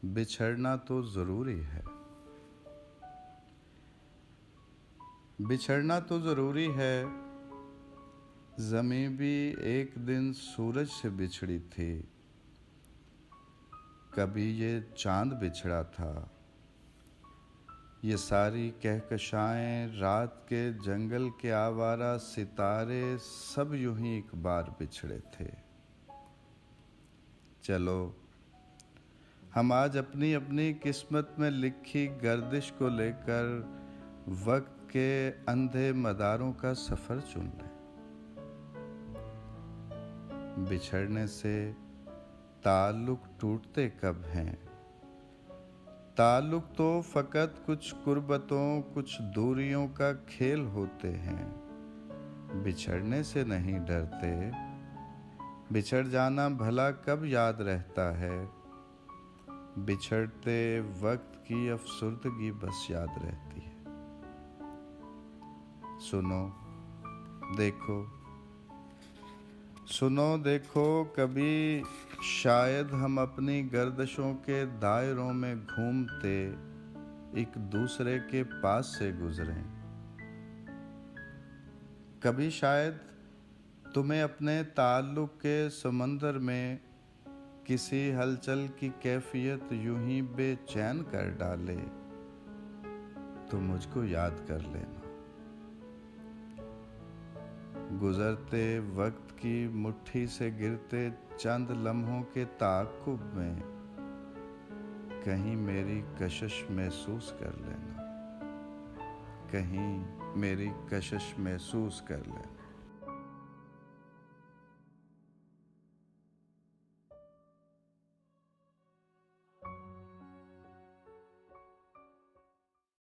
बिछड़ना तो ज़रूरी है। बिछड़ना तो ज़रूरी है। ज़मीं भी एक दिन सूरज से बिछड़ी थी। कभी ये चांद बिछड़ा था। ये सारी कहकशाएं, रात के जंगल के आवारा सितारे सब यूं ही एक बार बिछड़े थे। चलो हम आज अपनी अपनी किस्मत में लिखी गर्दिश को लेकर वक्त के अंधे मदारों का सफ़र चुन लें। बिछड़ने से ताल्लुक टूटते कब हैं? ताल्लुक तो फ़कत कुछ कुर्बतों, कुछ दूरियों का खेल होते हैं। बिछड़ने से नहीं डरते। बिछड़ जाना भला कब याद रहता है? बिछड़ते वक्त की अफसुर्दगी बस याद रहती है। सुनो देखो कभी शायद हम अपनी गर्दिशों के दायरों में घूमते एक दूसरे के पास से गुजरें। कभी शायद तुम्हें अपने ताल्लुक के समंदर में किसी हलचल की कैफियत यूं ही बेचैन कर डाले तो मुझको याद कर लेना। गुजरते वक्त की मुट्ठी से गिरते चंद लम्हों के ताक़ुब में कहीं मेरी कशिश महसूस कर लेना।